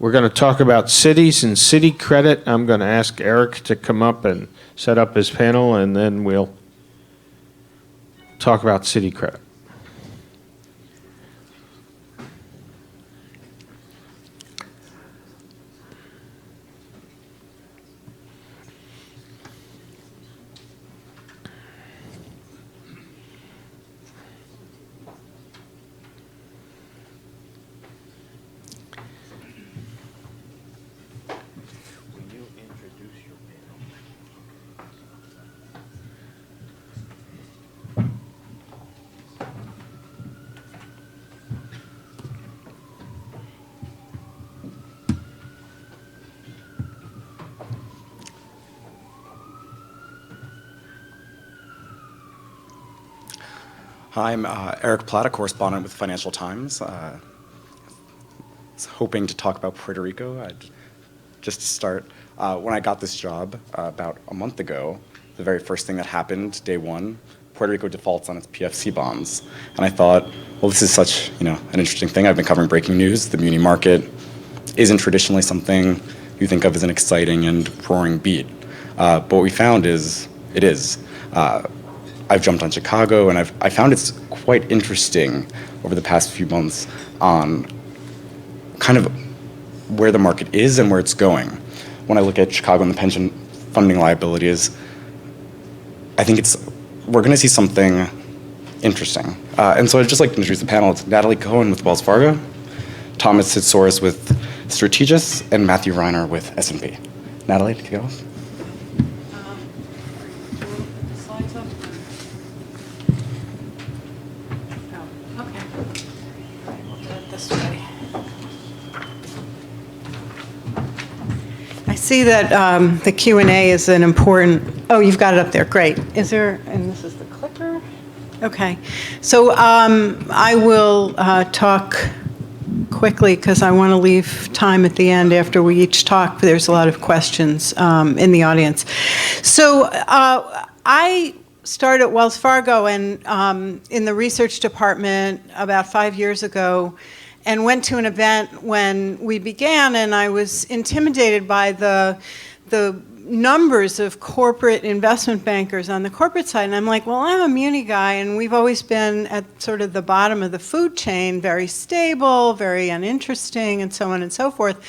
We're going to talk about cities and city credit. I'm going to ask Eric to come up and set up his panel, and then we'll talk about city credit. Hi, I'm Eric Platt, a correspondent with Financial Times. I was hoping to talk about Puerto Rico. Just to start, when I got this job about a month ago, the very first thing that happened, day one, Puerto Rico defaults on its PFC bonds. And I thought, well, this is such an interesting thing. I've been covering breaking news. The muni market isn't traditionally something you think of as an exciting and roaring beat. But what we found is it is. I've jumped on Chicago, and I found it's quite interesting over the past few months on kind of where the market is and where it's going. When I look at Chicago and the pension funding liabilities, I think we're going to see something interesting. And so I'd just like to introduce the panel. It's Natalie Cohen with Wells Fargo, Thomas Sitsoris with Strategis, and Matthew Reiner with S&P. Natalie, to go. See that the Q&A is an important, oh, you've got it up there, great. Is there, and this is the clicker? Okay, so I will talk quickly because I want to leave time at the end after we each talk. There's a lot of questions in the audience. So I started at Wells Fargo and in the research department about 5 years ago, and went to an event when we began, and I was intimidated by the numbers of corporate investment bankers on the corporate side. And I'm like, well, I'm a muni guy, and we've always been at sort of the bottom of the food chain, very stable, very uninteresting, and so on and so forth.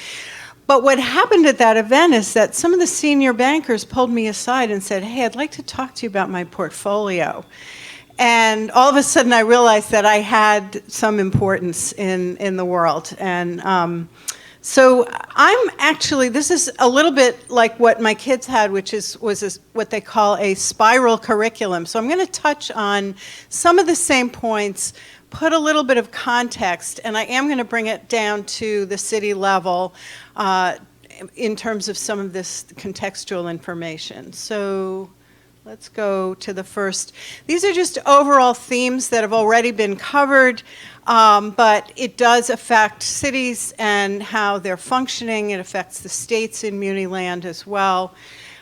But what happened at that event is that some of the senior bankers pulled me aside and said, hey, I'd like to talk to you about my portfolio. And all of a sudden I realized that I had some importance in the world. And so I'm actually, this is a little bit like what my kids had, which was what they call a spiral curriculum. So I'm going to touch on some of the same points, put a little bit of context, and I am going to bring it down to the city level in terms of some of this contextual information. So let's go to the first. These are just overall themes that have already been covered, but it does affect cities and how they're functioning. It affects the states in muni land as well.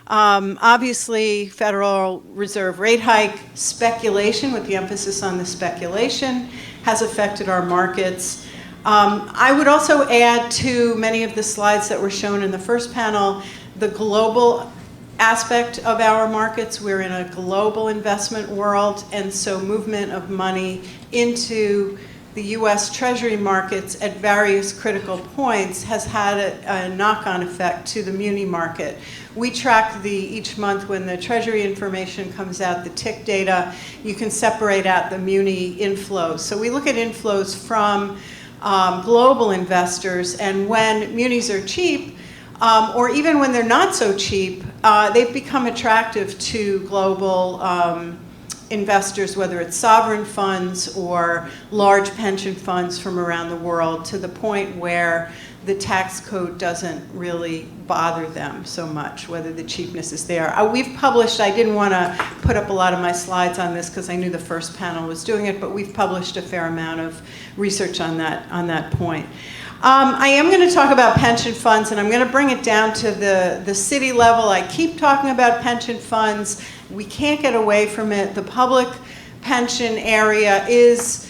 Obviously, Federal Reserve rate hike, speculation, with the emphasis on the speculation, has affected our markets. I would also add to many of the slides that were shown in the first panel, the global aspect of our markets. We're in a global investment world, and so movement of money into the US Treasury markets at various critical points has had a knock-on effect to the muni market. We track each month when the Treasury information comes out, the tick data, you can separate out the muni inflows. So we look at inflows from global investors, and when munis are cheap, or even when they're not so cheap, they've become attractive to global investors, whether it's sovereign funds or large pension funds from around the world, to the point where the tax code doesn't really bother them so much, whether the cheapness is there. We've published, I didn't want to put up a lot of my slides on this because I knew the first panel was doing it, but we've published a fair amount of research on that point. I am going to talk about pension funds, and I'm going to bring it down to the city level. I keep talking about pension funds. We can't get away from it. The public pension area is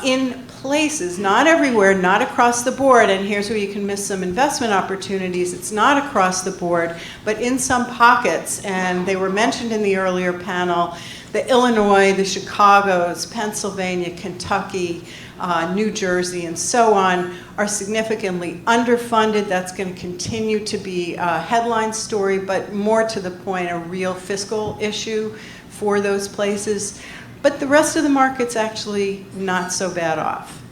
in places, not everywhere, not across the board, and here's where you can miss some investment opportunities. It's not across the board, but in some pockets, and they were mentioned in the earlier panel, the Illinois, the Chicagos, Pennsylvania, Kentucky, New Jersey, and so on, are significantly underfunded. That's going to continue to be a headline story, but more to the point, a real fiscal issue for those places. But the rest of the market's actually not so bad off.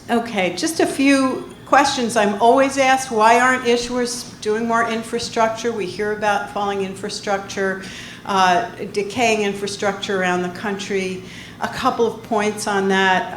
Okay, just a few questions I'm always asked. Why aren't issuers doing more infrastructure? We hear about falling infrastructure, decaying infrastructure around the country. A couple of points on that.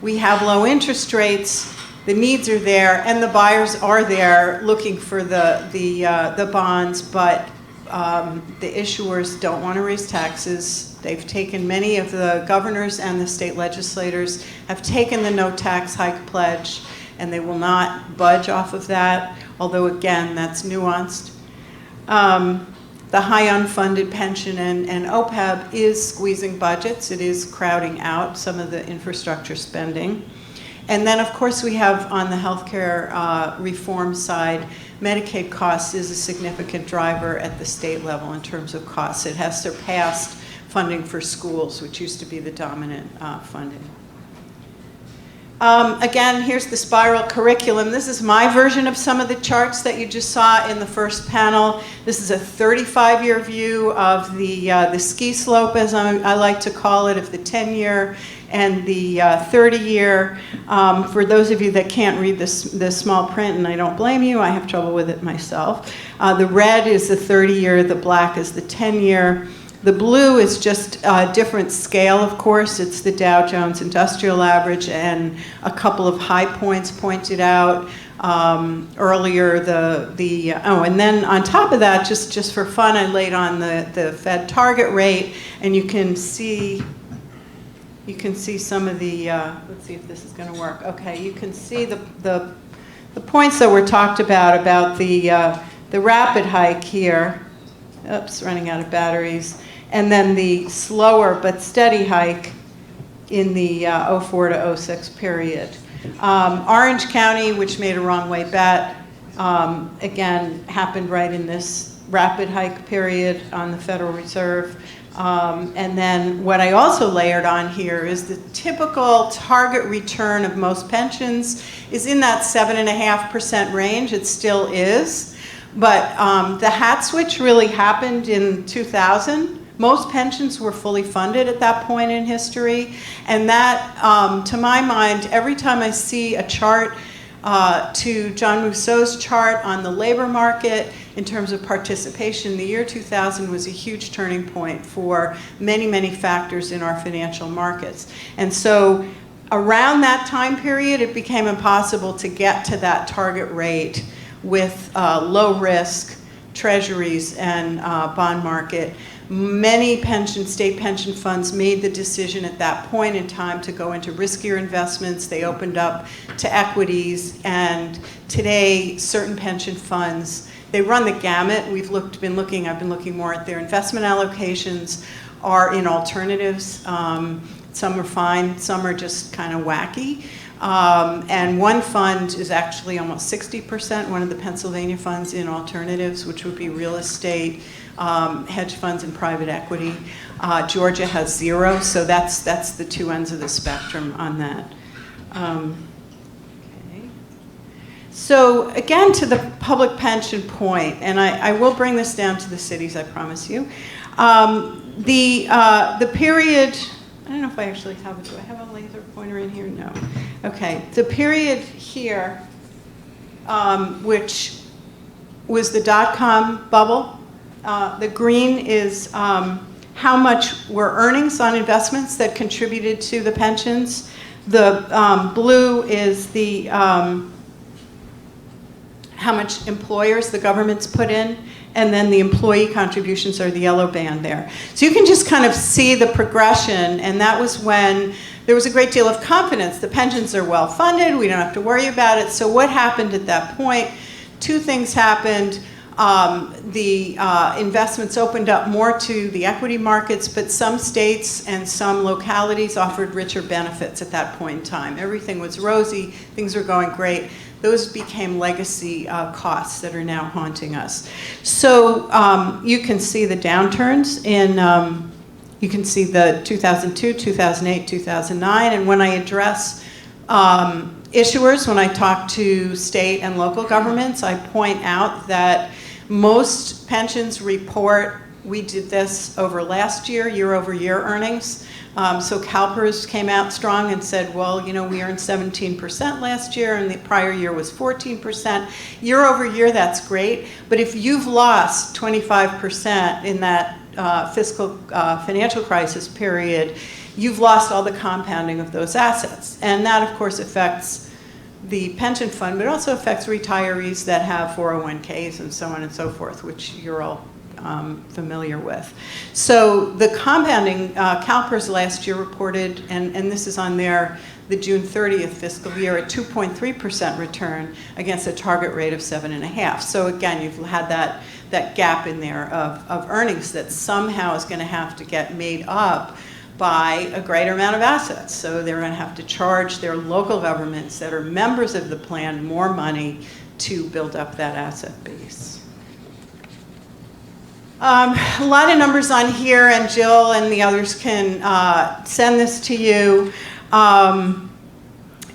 We have low interest rates, the needs are there, and the buyers are there looking for the bonds, but the issuers don't want to raise taxes. They've taken, many of the governors and the state legislators have taken the no tax hike pledge, and they will not budge off of that, although again, that's nuanced. The high unfunded pension and OPEB is squeezing budgets. It is crowding out some of the infrastructure spending. And then, of course, we have on the healthcare reform side, Medicaid costs is a significant driver at the state level in terms of costs. It has surpassed funding for schools, which used to be the dominant funding. Again, here's the spiral curriculum. This is my version of some of the charts that you just saw in the first panel. This is a 35-year view of the ski slope, as I like to call it, of the 10-year and the 30-year. For those of you that can't read this small print, and I don't blame you, I have trouble with it myself. The red is the 30-year, the black is the 10-year. The blue is just a different scale, of course. It's the Dow Jones Industrial Average, and a couple of high points pointed out earlier. And then on top of that, just for fun, I laid on the Fed target rate, and you can see some of the. Let's see if this is going to work. Okay, you can see the points that were talked about the rapid hike here. Oops, running out of batteries. And then the slower but steady hike in the 04 to 06 period. Orange County, which made a wrong way bet, again, happened right in this rapid hike period on the Federal Reserve. And then what I also layered on here is the typical target return of most pensions is in that 7.5% range. It still is. But the hat switch really happened in 2000. Most pensions were fully funded at that point in history. And that, to my mind, every time I see a chart to John Mousseau's chart on the labor market in terms of participation, the year 2000 was a huge turning point for many, many factors in our financial markets. And so around that time period, it became impossible to get to that target rate with low risk treasuries and bond market. Many state pension funds made the decision at that point in time to go into riskier investments. They opened up to equities, and today certain pension funds, they run the gamut. I've been looking more at their investment allocations are in alternatives. Some are fine, some are just kind of wacky. And one fund is actually almost 60%, one of the Pennsylvania funds, in alternatives, which would be real estate, hedge funds, and private equity. Georgia has 0, so that's the two ends of the spectrum on that. Okay. So again, to the public pension point, and I will bring this down to the cities, I promise you. The period, I don't know if I actually have it. Do I have a laser pointer in here? No. Okay. The period here, which was the dot-com bubble. The green is how much were earnings on investments that contributed to the pensions. The blue is the how much employers the government's put in, and then the employee contributions are the yellow band there. So you can just kind of see the progression, and that was when there was a great deal of confidence. The pensions are well funded, we don't have to worry about it. So what happened at that point? Two things happened. The investments opened up more to the equity markets, but some states and some localities offered richer benefits at that point in time. Everything was rosy, things were going great. Those became legacy costs that are now haunting us. So you can see the downturns in, you can see the 2002, 2008, 2009, and when I address issuers, when I talk to state and local governments, I point out that most pensions report, we did this over last year, year-over-year earnings. So CalPERS came out strong and said, well, you know, we earned 17% last year and the prior year was 14%. Year over year, that's great. But if you've lost 25% in that fiscal financial crisis period, you've lost all the compounding of those assets. And that, of course, affects the pension fund, but also affects retirees that have 401ks and so on and so forth, which you're all familiar with. So the compounding, CalPERS last year reported, and this is on the June 30th fiscal year, a 2.3% return against a target rate of 7.5%. So again, you've had that gap in there of earnings that somehow is going to have to get made up by a greater amount of assets. So they're going to have to charge their local governments that are members of the plan more money to build up that asset base. A lot of numbers on here, and Jill and the others can send this to you. And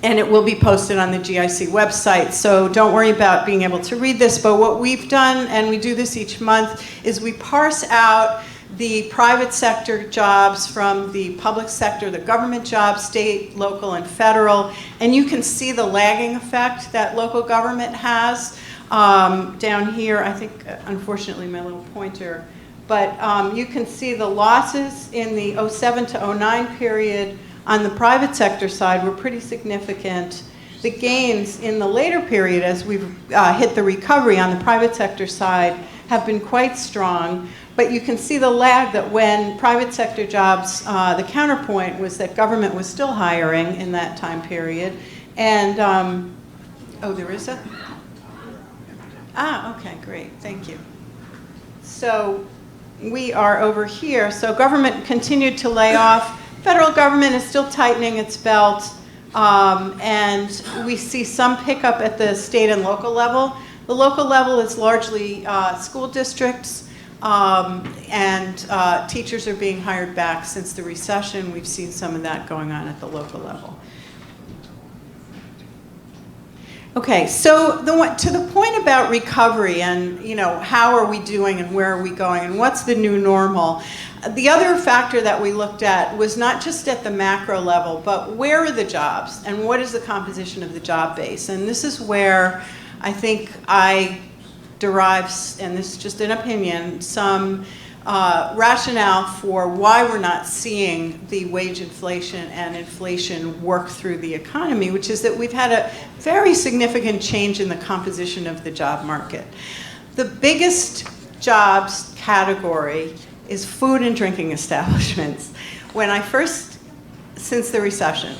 it will be posted on the GIC website. So don't worry about being able to read this. But what we've done, and we do this each month, is we parse out the private sector jobs from the public sector, the government jobs, state, local, and federal. And you can see the lagging effect that local government has. Down here, I think, unfortunately, my little pointer, but you can see the losses in the 07 to 09 period on the private sector side were pretty significant. The gains in the later period, as we've hit the recovery on the private sector side, have been quite strong. But you can see the lag that when private sector jobs, the counterpoint was that government was still hiring in that time period. And, oh, there is a? Ah, okay, great, thank you. So we are over here. So government continued to lay off. Federal government is still tightening its belt. And we see some pickup at the state and local level. The local level is largely school districts, and teachers are being hired back since the recession. We've seen some of that going on at the local level. Okay, so to the point about recovery and, you know, how are we doing and where are we going and what's the new normal, the other factor that we looked at was not just at the macro level, but where are the jobs and what is the composition of the job base? And this is where I think I derive, and this is just an opinion, some rationale for why we're not seeing the wage inflation and inflation work through the economy, which is that we've had a very significant change in the composition of the job market. The biggest jobs category is food and drinking establishments. When I first, since the recession,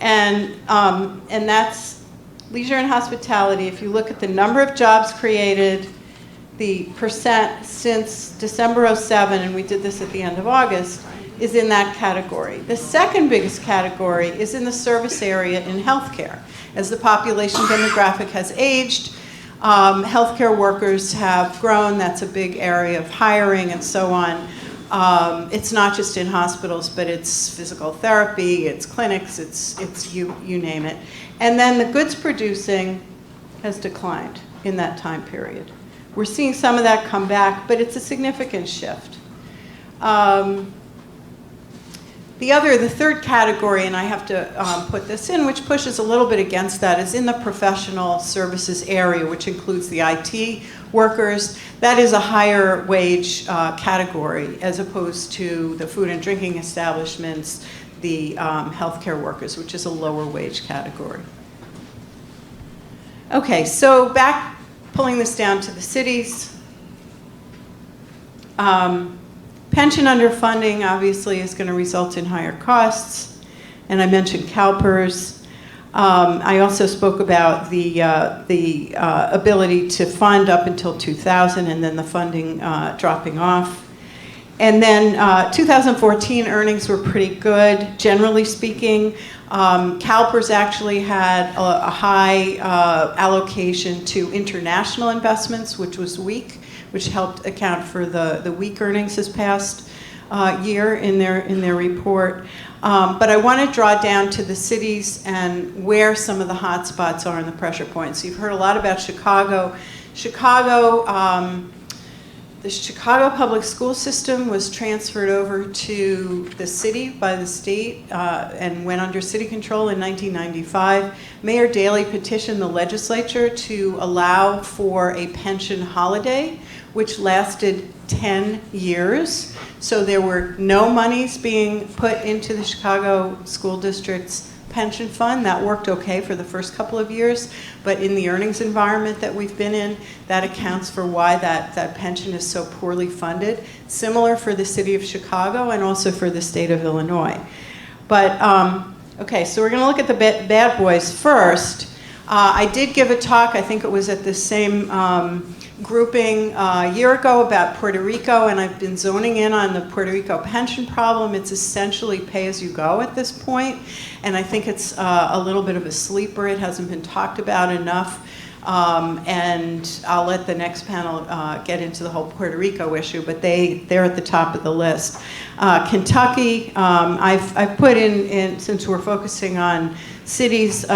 and that's leisure and hospitality. If you look at the number of jobs created, the percent since December 07, and we did this at the end of August, is in that category. The second biggest category is in the service area in healthcare. As the population demographic has aged, healthcare workers have grown. That's a big area of hiring and so on. It's not just in hospitals, but it's physical therapy, it's clinics, it's you name it. And then the goods producing has declined in that time period. We're seeing some of that come back, but it's a significant shift. The third category, and I have to put this in, which pushes a little bit against that, is in the professional services area, which includes the IT workers. That is a higher wage category as opposed to the food and drinking establishments, the healthcare workers, which is a lower wage category. Okay, so pulling this down to the cities. Pension underfunding obviously is going to result in higher costs, and I mentioned CalPERS. I also spoke about the ability to fund up until 2000 and then the funding dropping off. And then 2014 earnings were pretty good, generally speaking. CalPERS actually had a high allocation to international investments, which was weak, which helped account for the weak earnings this past year in their report. But I want to draw down to the cities and where some of the hot spots are in the pressure points. You've heard a lot about Chicago. The Chicago public school system was transferred over to the city by the state and went under city control in 1995. Mayor Daley petitioned the legislature to allow for a pension holiday, which lasted 10 years. So there were no monies being put into the Chicago School District's pension fund. That worked okay for the first couple of years, but in the earnings environment that we've been in, that accounts for why that pension is so poorly funded. Similar for the city of Chicago and also for the state of Illinois. But, okay, so we're gonna look at the bad boys first. I did give a talk, I think it was at the same grouping a year ago about Puerto Rico, and I've been zoning in on the Puerto Rico pension problem. It's essentially pay-as-you-go at this point, and I think it's a little bit of a sleeper. It hasn't been talked about enough, and I'll let the next panel get into the whole Puerto Rico issue, but they're at the top of the list. Kentucky, I've put in, since we're focusing on cities,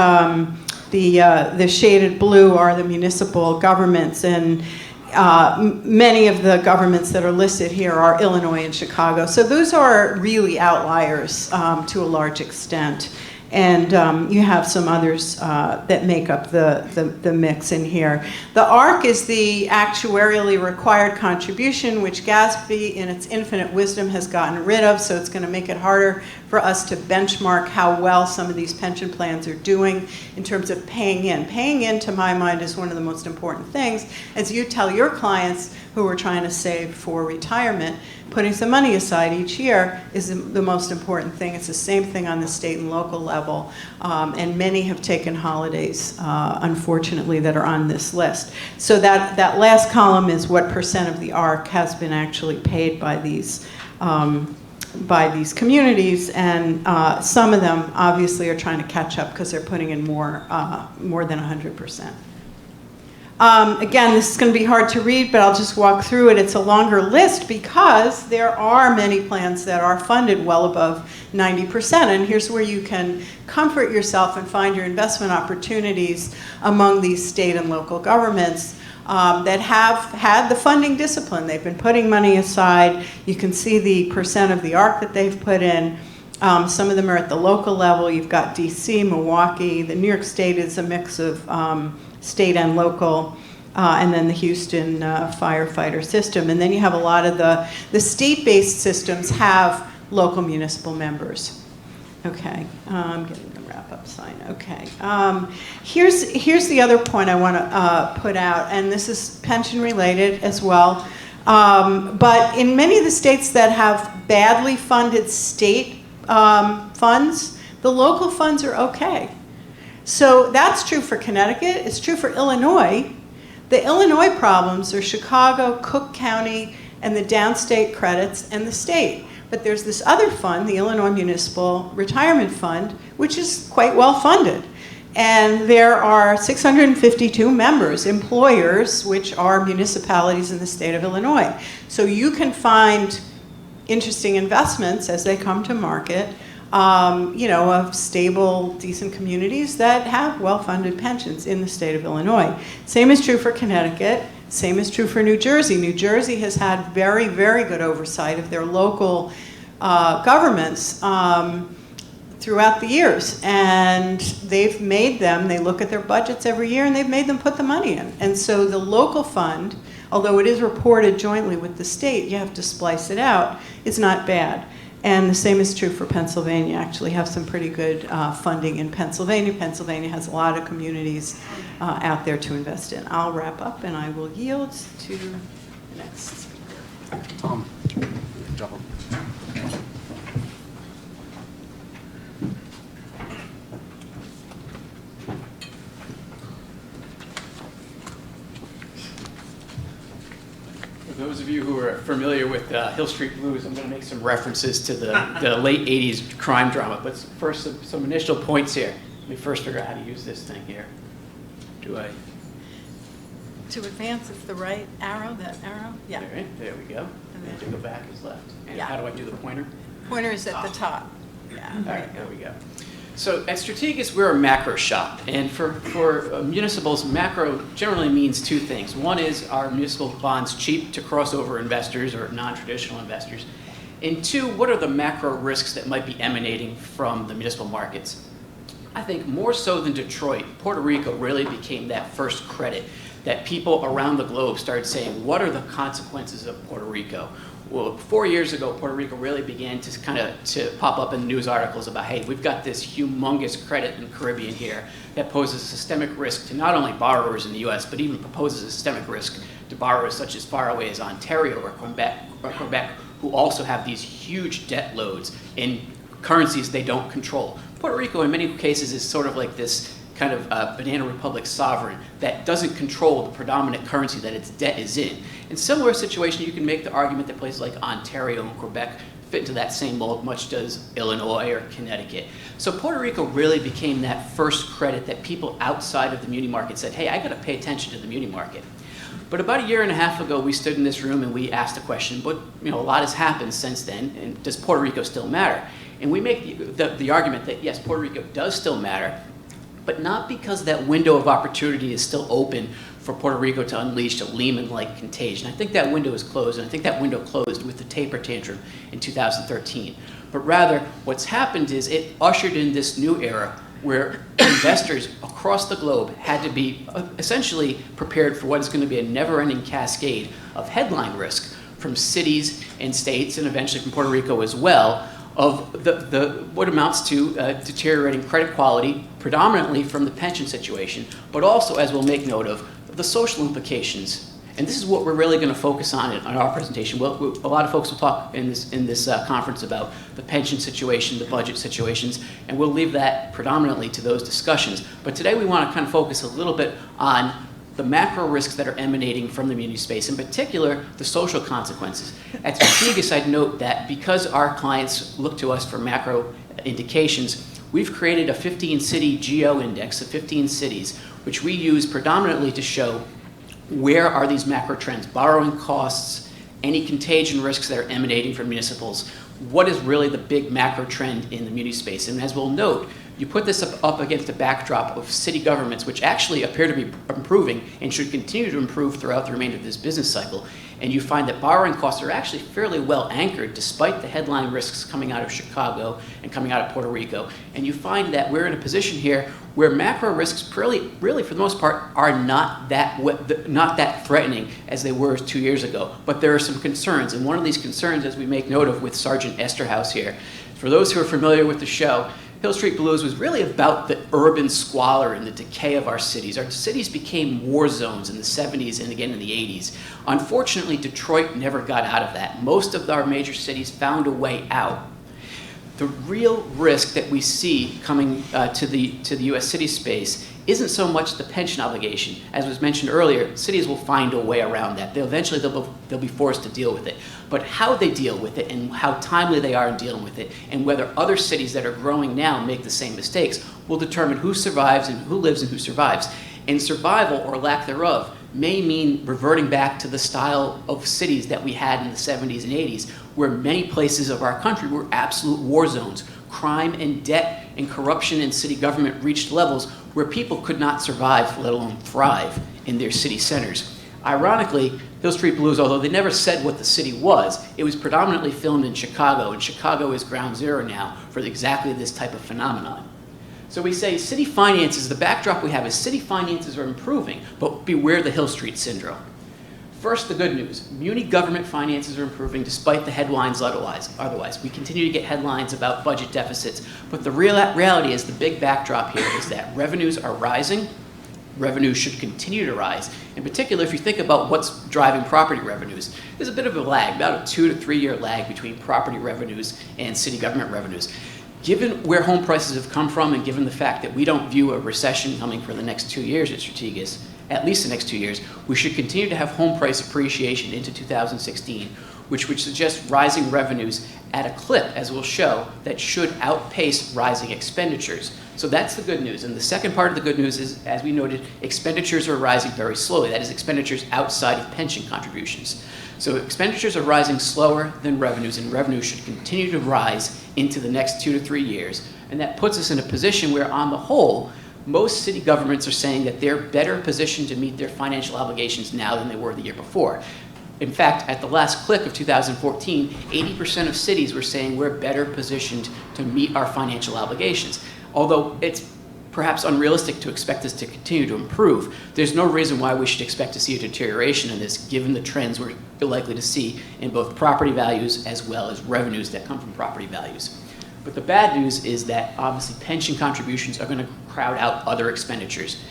the shaded blue are the municipal governments, and many of the governments that are listed here are Illinois and Chicago. So those are really outliers to a large extent. And you have some others that make up the mix in here. The ARC is the actuarially required contribution, which GASB, in its infinite wisdom, has gotten rid of, so it's going to make it harder for us to benchmark how well some of these pension plans are doing in terms of paying in. Paying in, to my mind, is one of the most important things. As you tell your clients who are trying to save for retirement, putting some money aside each year is the most important thing. It's the same thing on the state and local level, and many have taken holidays, unfortunately, that are on this list. So that last column is what percent of the ARC has been actually paid by these communities, and some of them obviously are trying to catch up because they're putting in more than 100%. Again, this is going to be hard to read, but I'll just walk through it. It's a longer list because there are many plans that are funded well above 90%, and here's where you can comfort yourself and find your investment opportunities among these state and local governments that have had the funding discipline. They've been putting money aside. You can see the percent of the ARC that they've put in. Some of them are at the local level. You've got DC, Milwaukee. The New York State is a mix of state and local, and then the Houston firefighter system. And then you have a lot of the state-based systems have local municipal members. Okay, I'm getting the wrap-up sign. Okay, here's the other point I want to put out, and this is pension-related as well. But in many of the states that have badly funded state funds, the local funds are okay. So that's true for Connecticut. It's true for Illinois. The Illinois problems are Chicago, Cook County, and the downstate credits, and the state. But there's this other fund, the Illinois Municipal Retirement Fund, which is quite well funded. And there are 652 members, employers, which are municipalities in the state of Illinois. So you can find interesting investments as they come to market, of stable, decent communities that have well-funded pensions in the state of Illinois. Same is true for Connecticut. Same is true for New Jersey. New Jersey has had very, very good oversight of their local governments throughout the years. And they've made them, they look at their budgets every year, and they've made them put the money in. And so the local fund, although it is reported jointly with the state, you have to splice it out, is not bad. And the same is true for Pennsylvania. Actually have some pretty good funding in Pennsylvania. Pennsylvania has a lot of communities out there to invest in. I'll wrap up and I will yield to the next speaker. Tom, good job. those of you who are familiar with Hill Street Blues, I'm going to make some references to the late 80s crime drama. But first, some initial points here. Let me first figure out how to use this thing here. Do I? To advance, it's the right arrow, that arrow? Yeah. All right, there we go. And to go back is left. And Yeah. how do I do the pointer? Pointer is at the top. Yeah. All right, there we go. So at Strategas, we're a macro shop. And for municipals, macro generally means two things. One is, are municipal bonds cheap to crossover investors or non-traditional investors? And two, what are the macro risks that might be emanating from the municipal markets? I think more so than Detroit, Puerto Rico really became that first credit that people around the globe started saying, what are the consequences of Puerto Rico? Well, 4 years ago, Puerto Rico really began to to pop up in news articles about, hey, we've got this humongous credit in the Caribbean here that poses a systemic risk to not only borrowers in the U.S., but even proposes a systemic risk to borrowers such as far away as Ontario or Quebec, who also have these huge debt loads in currencies they don't control. Puerto Rico, in many cases, is sort of like this kind of banana republic sovereign that doesn't control the predominant currency that its debt is in. In similar situation, you can make the argument that places like Ontario and Quebec fit into that same mold, much does Illinois or Connecticut. So Puerto Rico really became that first credit that people outside of the muni market said, hey, I gotta pay attention to the muni market. But about a year and a half ago, we stood in this room and we asked the question, but a lot has happened since then, and does Puerto Rico still matter? And we make the argument that yes, Puerto Rico does still matter, but not because that window of opportunity is still open for Puerto Rico to unleash a Lehman-like contagion. I think that window is closed, and I think that window closed with the taper tantrum in 2013. But rather, what's happened is it ushered in this new era where investors across the globe had to be essentially prepared for what is going to be a never-ending cascade of headline risk from cities and states, and eventually from Puerto Rico as well, of what amounts to deteriorating credit quality, predominantly from the pension situation, but also, as we'll make note of, the social implications. And this is what we're really going to focus on in our presentation. A lot of folks will talk in this conference about the pension situation, the budget situations, and we'll leave that predominantly to those discussions. But today we want to kind of focus a little bit on the macro risks that are emanating from the muni space, in particular, the social consequences. At Strategas, I'd note that because our clients look to us for macro indications, we've created a 15-city geo-index of 15 cities, which we use predominantly to show where are these macro trends, borrowing costs, any contagion risks that are emanating from municipals, what is really the big macro trend in the muni space. And as we'll note, you put this up against a backdrop of city governments, which actually appear to be improving and should continue to improve throughout the remainder of this business cycle. And you find that borrowing costs are actually fairly well anchored despite the headline risks coming out of Chicago and coming out of Puerto Rico. And you find that we're in a position here where macro risks really for the most part are not that threatening as they were 2 years ago. But there are some concerns. And one of these concerns, as we make note of with Sergeant Esterhaus here, for those who are familiar with the show, Hill Street Blues was really about the urban squalor and the decay of our cities. Our cities became war zones in the 70s and again in the 80s. Unfortunately, Detroit never got out of that. Most of our major cities found a way out. The real risk that we see coming to the U.S. city space isn't so much the pension obligation. As was mentioned earlier, cities will find a way around that. They'll be forced to deal with it. But how they deal with it and how timely they are in dealing with it, and whether other cities that are growing now make the same mistakes, will determine who survives and who lives and who survives. And survival, or lack thereof, may mean reverting back to the style of cities that we had in the 70s and 80s, where many places of our country were absolute war zones. Crime and debt and corruption in city government reached levels where people could not survive, let alone thrive, in their city centers. Ironically, Hill Street Blues, although they never said what the city was, it was predominantly filmed in Chicago, and Chicago is ground zero now for exactly this type of phenomenon. So we say city finances, the backdrop we have is city finances are improving, but beware the Hill Street syndrome. First, the good news. Muni government finances are improving despite the headlines otherwise. We continue to get headlines about budget deficits, but the reality is the big backdrop here is that revenues are rising. Revenues should continue to rise. In particular, if you think about what's driving property revenues, there's a bit of a lag, about a 2 to 3 year lag between property revenues and city government revenues. Given where home prices have come from and given the fact that we don't view a recession coming for the next 2 years at Strategas, at least the next 2 years, we should continue to have home price appreciation into 2016, which would suggest rising revenues at a clip, as we'll show, that should outpace rising expenditures. So that's the good news. And the second part of the good news is, as we noted, expenditures are rising very slowly. That is, expenditures outside of pension contributions. So expenditures are rising slower than revenues, and revenues should continue to rise into the next 2 to 3 years. And that puts us in a position where, on the whole, most city governments are saying that they're better positioned to meet their financial obligations now than they were the year before. In fact, at the last click of 2014, 80% of cities were saying we're better positioned to meet our financial obligations. Although it's perhaps unrealistic to expect this to continue to improve, there's no reason why we should expect to see a deterioration in this, given the trends we're likely to see in both property values as well as revenues that come from property values. But the bad news is that obviously pension contributions are going to crowd out other expenditures.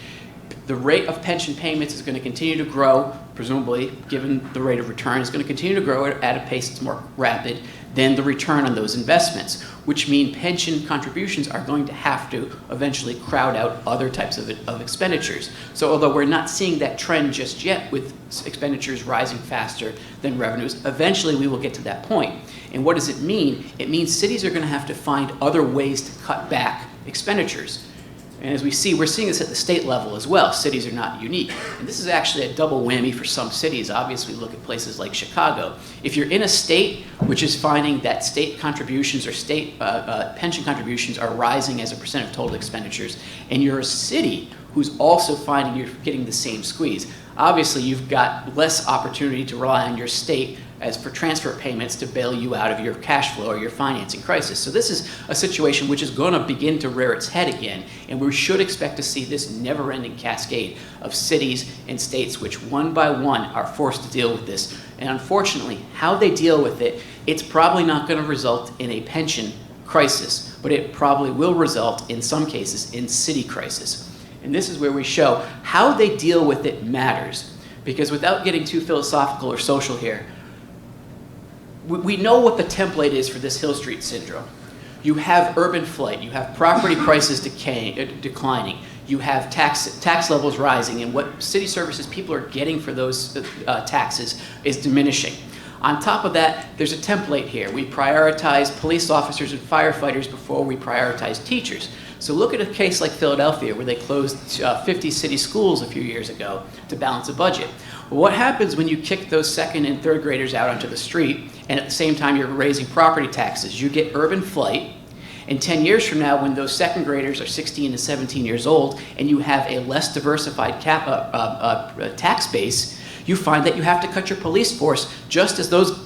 The rate of pension payments is going to continue to grow, presumably, given the rate of return, is going to continue to grow at a pace that's more rapid than the return on those investments, which mean pension contributions are going to have to eventually crowd out other types of expenditures. So although we're not seeing that trend just yet with expenditures rising faster than revenues, eventually we will get to that point. And what does it mean? It means cities are going to have to find other ways to cut back expenditures. And as we see, we're seeing this at the state level as well. Cities are not unique. And this is actually a double whammy for some cities. Obviously, look at places like Chicago. If you're in a state which is finding that state contributions or state pension contributions are rising as a percent of total expenditures, and you're a city who's also finding you're getting the same squeeze, obviously you've got less opportunity to rely on your state as for transfer payments to bail you out of your cash flow or your financing crisis. So this is a situation which is going to begin to rear its head again, and we should expect to see this never-ending cascade of cities and states which one by one are forced to deal with this. And unfortunately, how they deal with it, it's probably not going to result in a pension crisis, but it probably will result in some cases in city crisis. And this is where we show how they deal with it matters, because without getting too philosophical or social here, we know what the template is for this Hill Street syndrome. You have urban flight, you have property prices declining, you have tax levels rising, and what city services people are getting for those taxes is diminishing. On top of that, there's a template here. We prioritize police officers and firefighters before we prioritize teachers. So look at a case like Philadelphia, where they closed 50 city schools a few years ago to balance a budget. Well, what happens when you kick those second and third graders out onto the street, and at the same time you're raising property taxes? You get urban flight, and 10 years from now, when those second graders are 16 to 17 years old, and you have a less diversified tax base, you find that you have to cut your police force just as those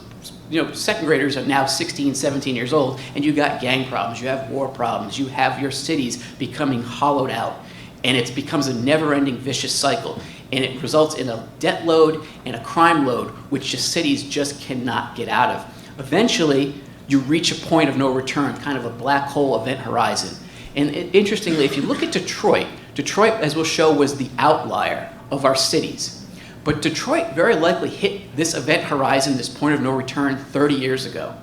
second graders are now 16, 17 years old, and you got gang problems, you have war problems, you have your cities becoming hollowed out, and it becomes a never-ending vicious cycle. And it results in a debt load and a crime load, which cities just cannot get out of. Eventually, you reach a point of no return, kind of a black hole event horizon. And interestingly, if you look at Detroit, as we'll show, was the outlier of our cities. But Detroit very likely hit this event horizon, this point of no return, 30 years ago.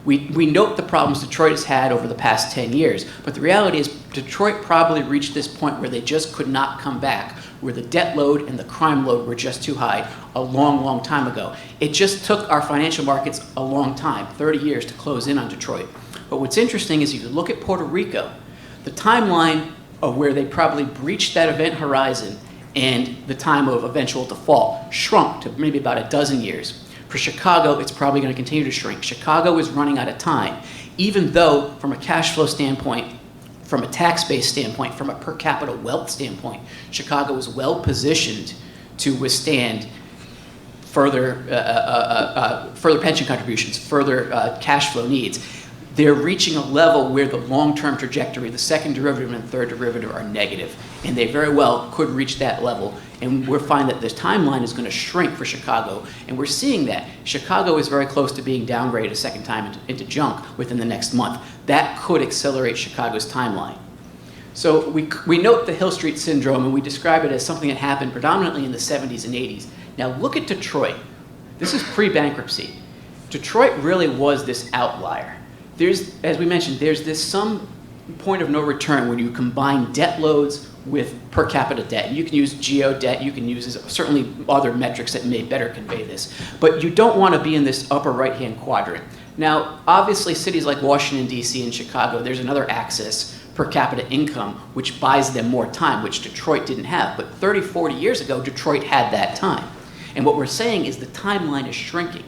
We note the problems Detroit has had over the past 10 years, but the reality is Detroit probably reached this point where they just could not come back, where the debt load and the crime load were just too high a long, long time ago. It just took our financial markets a long time, 30 years, to close in on Detroit. But what's interesting is if you look at Puerto Rico, the timeline of where they probably breached that event horizon and the time of eventual default shrunk to maybe about a dozen years. For Chicago, it's probably going to continue to shrink. Chicago is running out of time, even though from a cash flow standpoint, from a tax-based standpoint, from a per capita wealth standpoint, Chicago is well positioned to withstand further pension contributions, further cash flow needs. They're reaching a level where the long-term trajectory, the second derivative and third derivative are negative, and they very well could reach that level. And we'll find that the timeline is going to shrink for Chicago, and we're seeing that. Chicago is very close to being downgraded a second time into junk within the next month. That could accelerate Chicago's timeline. So we note the Hill Street syndrome, and we describe it as something that happened predominantly in the 70s and 80s. Now look at Detroit. This is pre-bankruptcy. Detroit really was this outlier. As we mentioned, there's this some point of no return when you combine debt loads with per capita debt. And you can use geo debt, you can use certainly other metrics that may better convey this. But you don't want to be in this upper right-hand quadrant. Now, obviously, cities like Washington, D.C. and Chicago, there's another axis, per capita income, which buys them more time, which Detroit didn't have. But 30, 40 years ago, Detroit had that time. And what we're saying is the timeline is shrinking.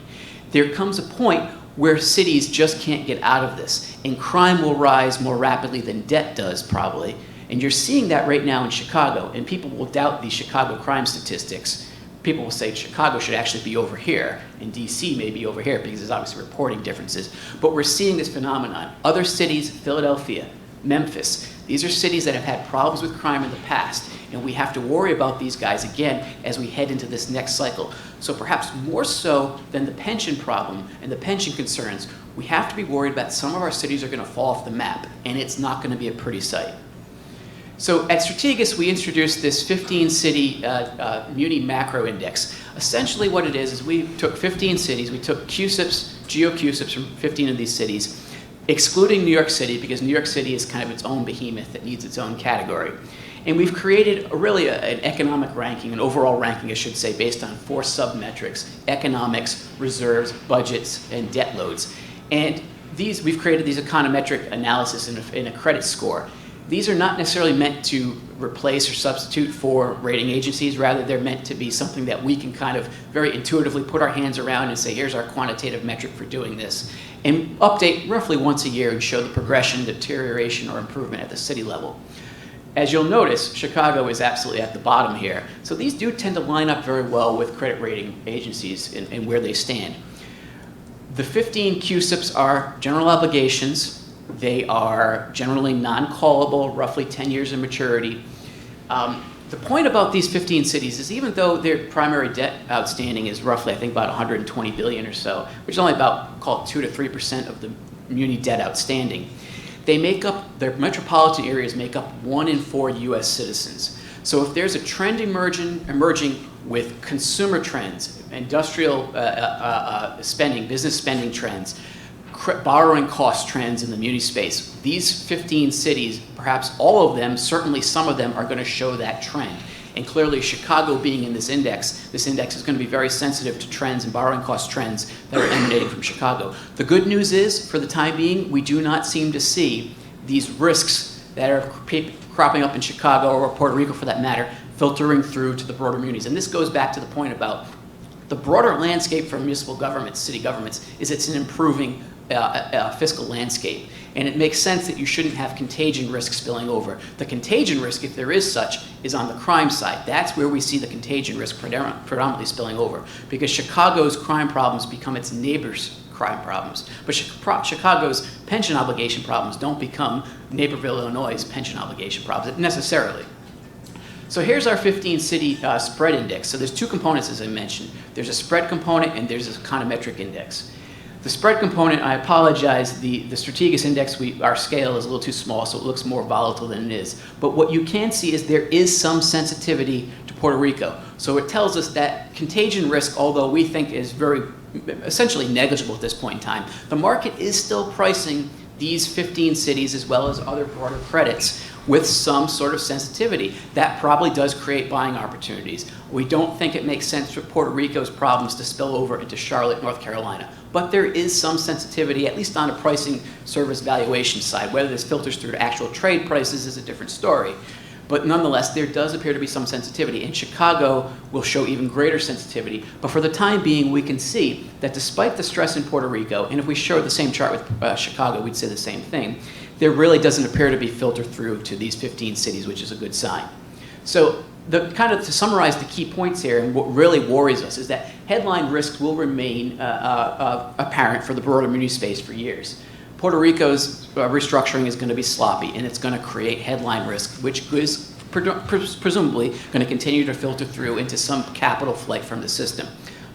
There comes a point where cities just can't get out of this, and crime will rise more rapidly than debt does, probably. And you're seeing that right now in Chicago, and people will doubt these Chicago crime statistics. People will say Chicago should actually be over here, and DC may be over here, because there's obviously reporting differences. But we're seeing this phenomenon. Other cities, Philadelphia, Memphis, these are cities that have had problems with crime in the past, and we have to worry about these guys again as we head into this next cycle. So perhaps more so than the pension problem and the pension concerns, we have to be worried that some of our cities are going to fall off the map, and it's not going to be a pretty sight. So at Strategas, we introduced this 15-city Muni macro index. Essentially what it is we took 15 cities, we took QSIPs, geo-QSIPs from 15 of these cities, excluding New York City, because New York City is kind of its own behemoth that needs its own category. And we've created an economic ranking, an overall ranking, I should say, based on 4 sub-metrics: economics, reserves, budgets, and debt loads. And we've created these econometric analysis in a credit score. These are not necessarily meant to replace or substitute for rating agencies. Rather, they're meant to be something that we can kind of very intuitively put our hands around and say, here's our quantitative metric for doing this, and update roughly once a year and show the progression, deterioration, or improvement at the city level. As you'll notice, Chicago is absolutely at the bottom here. So these do tend to line up very well with credit rating agencies and where they stand. The 15 QSIPs are general obligations. They are generally non-callable, roughly 10 years of maturity. The point about these 15 cities is even though their primary debt outstanding is roughly, I think, about 120 billion or so, which is only about, call it 2 to 3% of the muni debt outstanding, they make up, their metropolitan areas make up 1 in 4 US citizens. So if there's a trend emerging with consumer trends, industrial spending, business spending trends, borrowing cost trends in the muni space, these 15 cities, perhaps all of them, certainly some of them, are going to show that trend. And clearly, Chicago being in this index is going to be very sensitive to trends and borrowing cost trends that are emanating from Chicago. The good news is, for the time being, we do not seem to see these risks that are cropping up in Chicago, or Puerto Rico for that matter, filtering through to the broader munis. And this goes back to the point about the broader landscape for municipal governments, city governments, is it's an improving fiscal landscape. And it makes sense that you shouldn't have contagion risk spilling over. The contagion risk, if there is such, is on the crime side. That's where we see the contagion risk predominantly spilling over, because Chicago's crime problems become its neighbors' crime problems. But Chicago's pension obligation problems don't become Naperville, Illinois' pension obligation problems necessarily. So here's our 15-city spread index. So there's 2 components, as I mentioned. There's a spread component and there's a econometric index. The spread component, I apologize, the Strategas index, our scale is a little too small, so it looks more volatile than it is. But what you can see is there is some sensitivity to Puerto Rico. So it tells us that contagion risk, although we think is essentially negligible at this point in time, the market is still pricing these 15 cities as well as other broader credits with some sort of sensitivity. That probably does create buying opportunities. We don't think it makes sense for Puerto Rico's problems to spill over into Charlotte, North Carolina. But there is some sensitivity, at least on a pricing service valuation side. Whether this filters through to actual trade prices is a different story. But nonetheless, there does appear to be some sensitivity. And Chicago will show even greater sensitivity. But for the time being, we can see that despite the stress in Puerto Rico, and if we showed the same chart with Chicago, we'd say the same thing, there really doesn't appear to be filtered through to these 15 cities, which is a good sign. So to summarize the key points here, and what really worries us is that headline risks will remain apparent for the broader muni space for years. Puerto Rico's restructuring is going to be sloppy, and it's going to create headline risk, which is presumably going to continue to filter through into some capital flight from the system.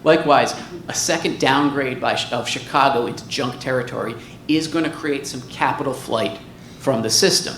Likewise, a second downgrade of Chicago into junk territory is going to create some capital flight from the system.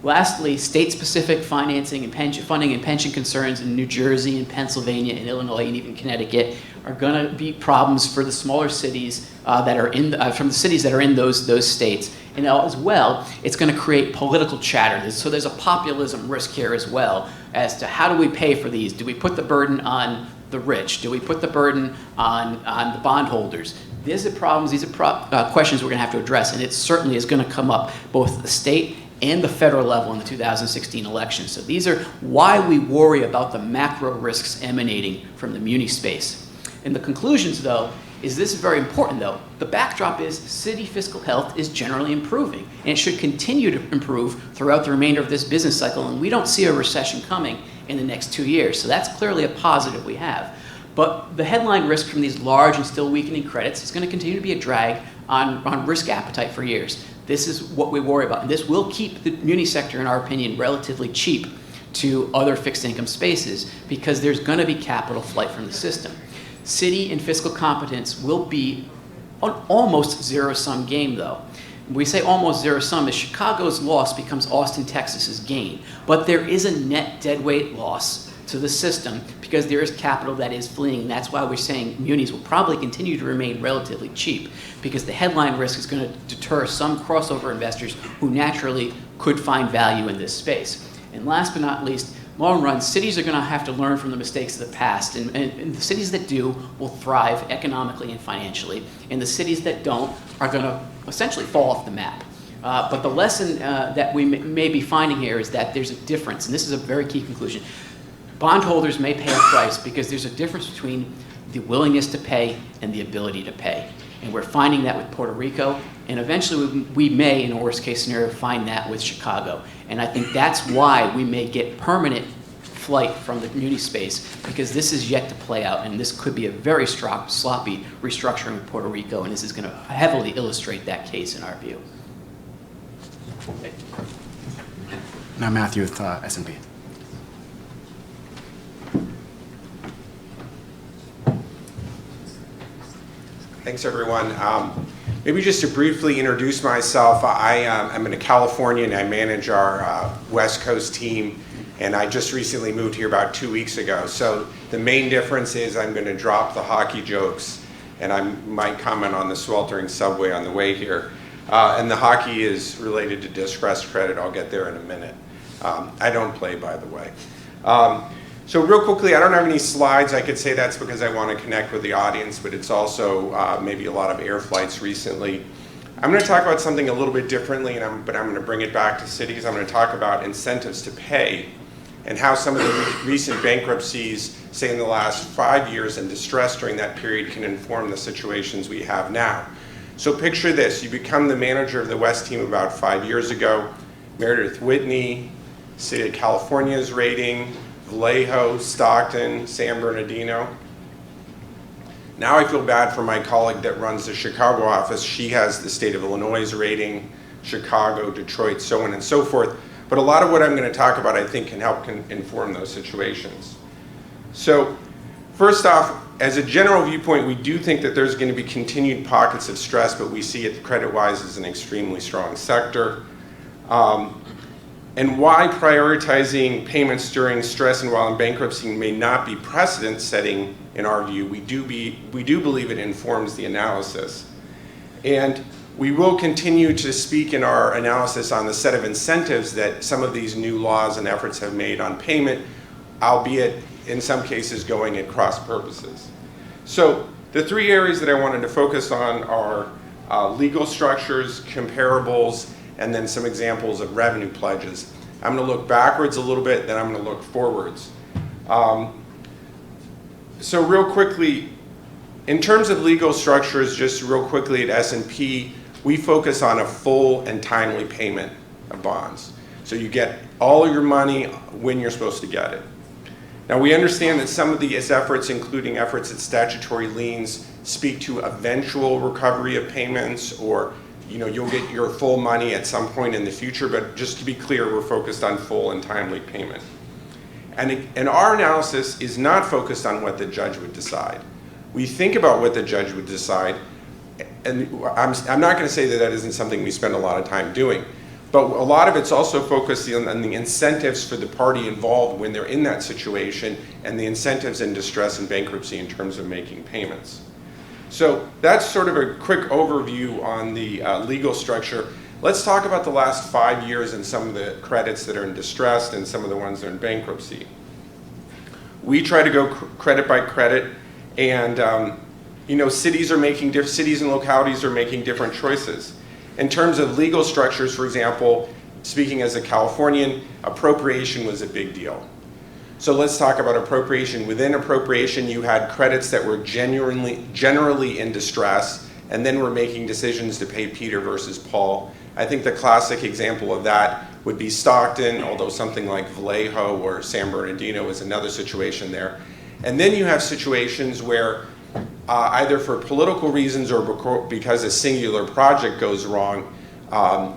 Lastly, state-specific financing and funding and pension concerns in New Jersey and Pennsylvania and Illinois and even Connecticut are going to be problems for the smaller cities from the cities that are in those states. And as well, it's going to create political chatter. So there's a populism risk here as well as to how do we pay for these? Do we put the burden on the rich? Do we put the burden on the bondholders? These are problems, these are questions we're going to have to address, and it certainly is going to come up both at the state and the federal level in the 2016 election. So these are why we worry about the macro risks emanating from the muni space. And the conclusions, though, is this is very important, though. The backdrop is city fiscal health is generally improving, and it should continue to improve throughout the remainder of this business cycle, and we don't see a recession coming in the next 2 years. So that's clearly a positive we have. But the headline risk from these large and still weakening credits is going to continue to be a drag on risk appetite for years. This is what we worry about. And this will keep the muni sector, in our opinion, relatively cheap to other fixed income spaces because there's going to be capital flight from the system. City and fiscal competence will be an almost zero-sum game, though. When we say almost zero-sum, is Chicago's loss becomes Austin, Texas's gain. But there is a net deadweight loss to the system because there is capital that is fleeing. And that's why we're saying munis will probably continue to remain relatively cheap because the headline risk is going to deter some crossover investors who naturally could find value in this space. And last but not least, long run, cities are going to have to learn from the mistakes of the past. And the cities that do will thrive economically and financially. And the cities that don't are going to essentially fall off the map. But the lesson that we may be finding here is that there's a difference. And this is a very key conclusion. Bondholders may pay a price because there's a difference between the willingness to pay and the ability to pay. And we're finding that with Puerto Rico, and eventually we may, in a worst case scenario, find that with Chicago. And I think that's why we may get permanent flight from the muni space, because this is yet to play out, and this could be a very sloppy restructuring of Puerto Rico, and this is going to heavily illustrate that case in our view. Now Matthew with S&P. Thanks, everyone. Maybe just to briefly introduce myself, I'm in California and I manage our West Coast team, and I just recently moved here about 2 weeks ago. So the main difference is I'm going to drop the hockey jokes, and I might comment on the sweltering subway on the way here. And the hockey is related to distressed credit. I'll get there in a minute. I don't play, by the way. So real quickly, I don't have any slides. I could say that's because I want to connect with the audience, but it's also maybe a lot of air flights recently. I'm going to talk about something a little bit differently, but I'm going to bring it back to cities. I'm going to talk about incentives to pay and how some of the recent bankruptcies, say in the last 5 years, and distress during that period can inform the situations we have now. So picture this. You become the manager of the West team about 5 years ago. Meredith Whitney, City of California's rating, Vallejo, Stockton, San Bernardino. Now I feel bad for my colleague that runs the Chicago office. She has the state of Illinois' rating, Chicago, Detroit, so on and so forth. But a lot of what I'm going to talk about, I think, can help inform those situations. So first off, as a general viewpoint, we do think that there's going to be continued pockets of stress, but we see it credit-wise as an extremely strong sector. And why prioritizing payments during stress and while in bankruptcy may not be precedent setting in our view, we do believe it informs the analysis. And we will continue to speak in our analysis on the set of incentives that some of these new laws and efforts have made on payment, albeit in some cases going at cross purposes. So the three areas that I wanted to focus on are legal structures, comparables, and then some examples of revenue pledges. I'm going to look backwards a little bit, then I'm going to look forwards. So real quickly, in terms of legal structures, just real quickly at S&P, we focus on a full and timely payment of bonds. So you get all your money when you're supposed to get it. Now we understand that some of these efforts, including efforts at statutory liens, speak to eventual recovery of payments, or you'll get your full money at some point in the future, but just to be clear, we're focused on full and timely payment. And our analysis is not focused on what the judge would decide. We think about what the judge would decide, and I'm not going to say that that isn't something we spend a lot of time doing, but a lot of it's also focused on the incentives for the party involved when they're in that situation, and the incentives in distress and bankruptcy in terms of making payments. So that's sort of a quick overview on the legal structure. Let's talk about the last 5 years and some of the credits that are in distress and some of the ones that are in bankruptcy. We try to go credit by credit, and cities and localities are making different choices. In terms of legal structures, for example, speaking as a Californian, appropriation was a big deal. So let's talk about appropriation. Within appropriation, you had credits that were generally in distress, and then we're making decisions to pay Peter versus Paul. I think the classic example of that would be Stockton, although something like Vallejo or San Bernardino is another situation there. And then you have situations where either for political reasons or because a singular project goes wrong,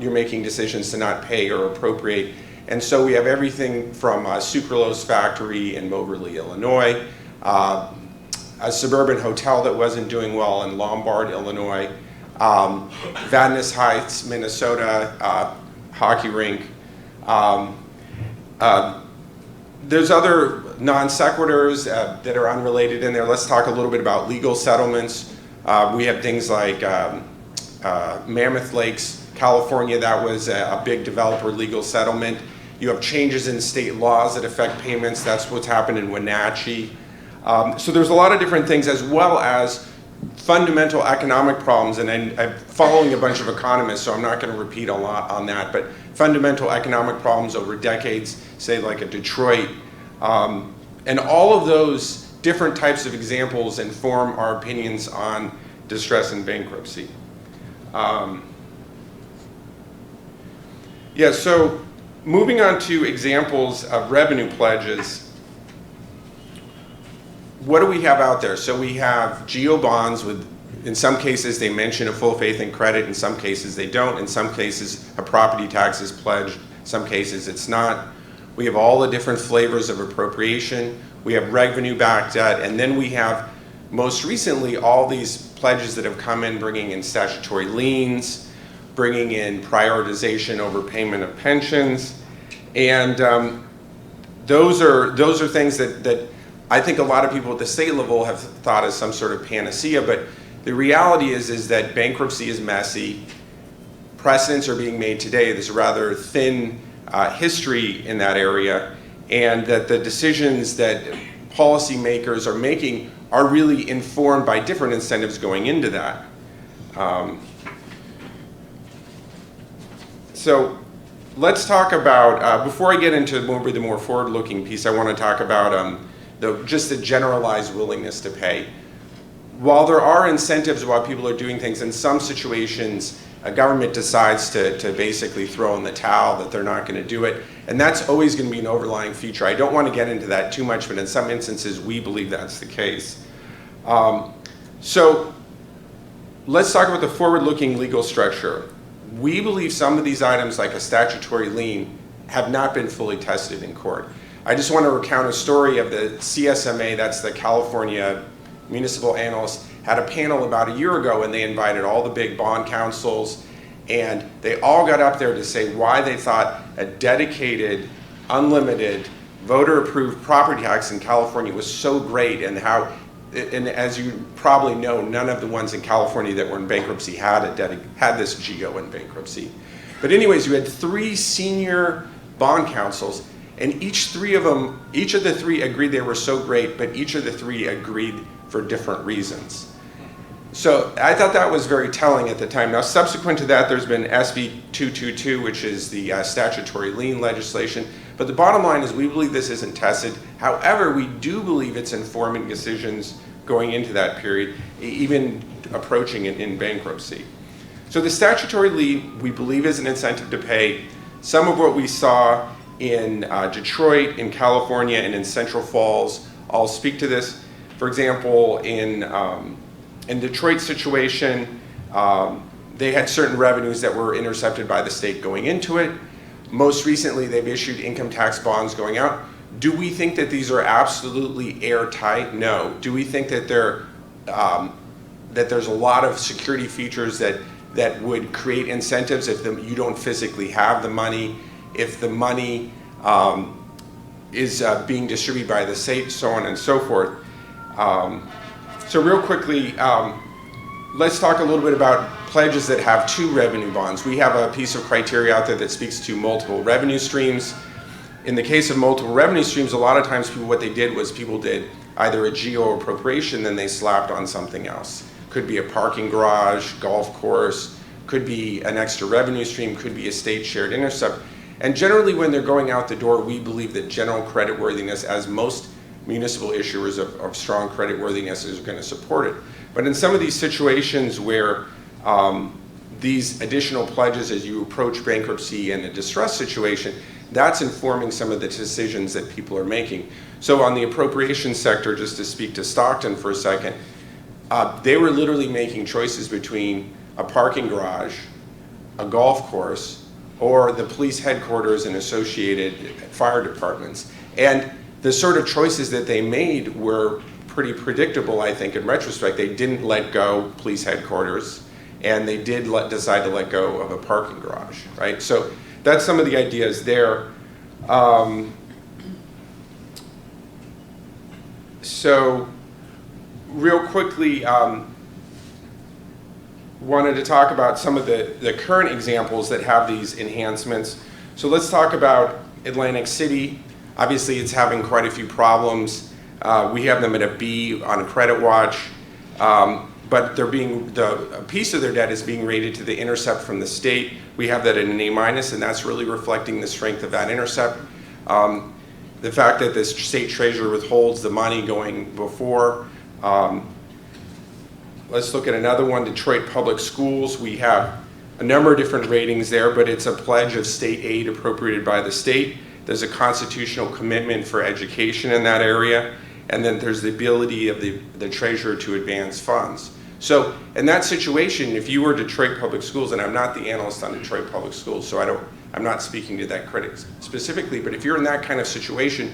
you're making decisions to not pay or appropriate. And so we have everything from a sucralose factory in Moberly, Illinois, a suburban hotel that wasn't doing well in Lombard, Illinois, Vadnais Heights, Minnesota, hockey rink. There's other non sequiturs that are unrelated in there. Let's talk a little bit about legal settlements. We have things like Mammoth Lakes, California. That was a big developer legal settlement. You have changes in state laws that affect payments. That's what's happened in Wenatchee. So there's a lot of different things, as well as fundamental economic problems. And I'm following a bunch of economists, so I'm not going to repeat a lot on that, but fundamental economic problems over decades, say like a Detroit. And all of those different types of examples inform our opinions on distress and bankruptcy. So moving on to examples of revenue pledges, what do we have out there? So we have GO bonds with, in some cases they mention a full faith and credit, in some cases they don't, in some cases a property tax is pledged, in some cases it's not. We have all the different flavors of appropriation, we have revenue-backed debt, and then we have, most recently, all these pledges that have come in bringing in statutory liens, bringing in prioritization over payment of pensions, and those are things that I think a lot of people at the state level have thought as some sort of panacea, but the reality is that bankruptcy is messy. Precedents are being made today. There's a rather thin history in that area, and that the decisions that policymakers are making are really informed by different incentives going into that. So let's talk about, before I get into the more forward-looking piece, I want to talk about just the generalized willingness to pay. While there are incentives while people are doing things, in some situations, a government decides to basically throw in the towel, that they're not going to do it. And that's always going to be an overlying feature. I don't want to get into that too much, but in some instances, we believe that's the case. So let's talk about the forward-looking legal structure. We believe some of these items, like a statutory lien, have not been fully tested in court. I just want to recount a story of the CSMA, that's the California Municipal Analysts, had a panel about a year ago, and they invited all the big bond councils, and they all got up there to say why they thought a dedicated, unlimited, voter-approved property tax in California was so great, and how, and as you probably know, none of the ones in California that were in bankruptcy had this GO in bankruptcy. But anyways, you had 3 senior bond councils, and each of the three agreed they were so great, but each of the 3 agreed for different reasons. So I thought that was very telling at the time. Now, subsequent to that, there's been SB 222, which is the statutory lien legislation. But the bottom line is we believe this isn't tested. However, we do believe it's informing decisions going into that period, even approaching it in bankruptcy. So the statutory lien, we believe, is an incentive to pay. Some of what we saw in Detroit, in California, and in Central Falls, I'll speak to this. For example, in Detroit's situation, they had certain revenues that were intercepted by the state going into it. Most recently, they've issued income tax bonds going out. Do we think that these are absolutely airtight? No. Do we think that there's a lot of security features that would create incentives if you don't physically have the money, if the money is being distributed by the state, so on and so forth? So real quickly, let's talk a little bit about pledges that have 2 revenue bonds. We have a piece of criteria out there that speaks to multiple revenue streams. In the case of multiple revenue streams, a lot of times what they did was people did either a geo appropriation, then they slapped on something else. Could be a parking garage, golf course, could be an extra revenue stream, could be a state shared intercept. And generally when they're going out the door, we believe that general creditworthiness, as most municipal issuers of strong creditworthiness, is going to support it. But in some of these situations where these additional pledges, as you approach bankruptcy and a distress situation, that's informing some of the decisions that people are making. So on the appropriation sector, just to speak to Stockton for a second, they were literally making choices between a parking garage, a golf course, or the police headquarters and associated fire departments. And the sort of choices that they made were pretty predictable, I think, in retrospect. They didn't let go police headquarters, and they did decide to let go of a parking garage, right? So that's some of the ideas there. So real quickly, wanted to talk about some of the current examples that have these enhancements. So let's talk about Atlantic City. Obviously, it's having quite a few problems. We have them at a B on credit watch, but they're a piece of their debt is being rated to the intercept from the state. We have that at an A-, and that's really reflecting the strength of that intercept. The fact that the state treasurer withholds the money going before. Let's look at another one, Detroit Public Schools. We have a number of different ratings there, but it's a pledge of state aid appropriated by the state. There's a constitutional commitment for education in that area, and then there's the ability of the treasurer to advance funds. So in that situation, if you were Detroit Public Schools, and I'm not the analyst on Detroit Public Schools, so I'm not speaking to that critic specifically, but if you're in that kind of situation,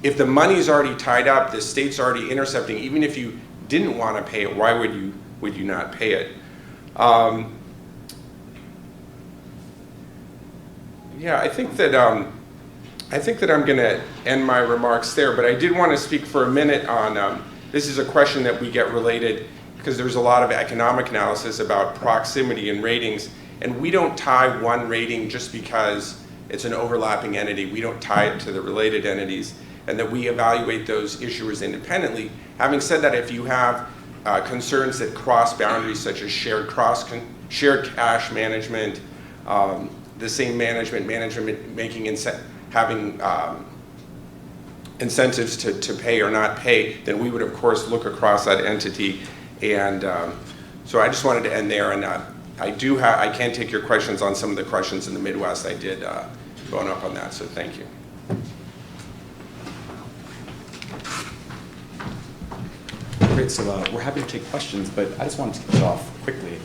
if the money's already tied up, the state's already intercepting, even if you didn't want to pay it, why would you not pay it? Yeah, I think that I'm going to end my remarks there, but I did want to speak for a minute on this is a question that we get related because there's a lot of economic analysis about proximity and ratings, and we don't tie one rating just because it's an overlapping entity. We don't tie it to the related entities, and that we evaluate those issuers independently. Having said that, if you have concerns that cross boundaries, such as shared cash management, the same management making having incentives to pay or not pay, then we would of course look across that entity. And so I just wanted to end there, and I can take your questions on some of the questions in the Midwest. I did bone up on that, so thank you. Great, so we're happy to take questions, but I just wanted to kick it off quickly.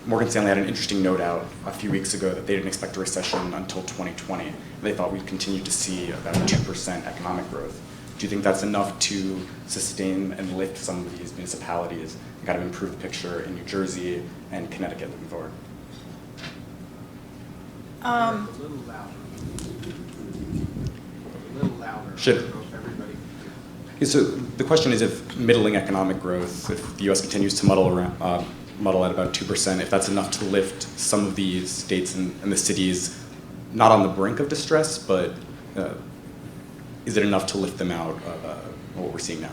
Morgan Stanley had an interesting note out a few weeks ago that they didn't expect a recession until 2020. They thought we'd continue to see about 2% economic growth. Do you think that's enough to sustain and lift some of these municipalities and kind of improve the picture in New Jersey and Connecticut looking forward? A little louder. A little louder. Should- I don't know if everybody. Yeah, so the question is, if middling economic growth, if the U.S. continues to muddle at about 2%, if that's enough to lift some of these states and the cities not on the brink of distress, but is it enough to lift them out of what we're seeing now?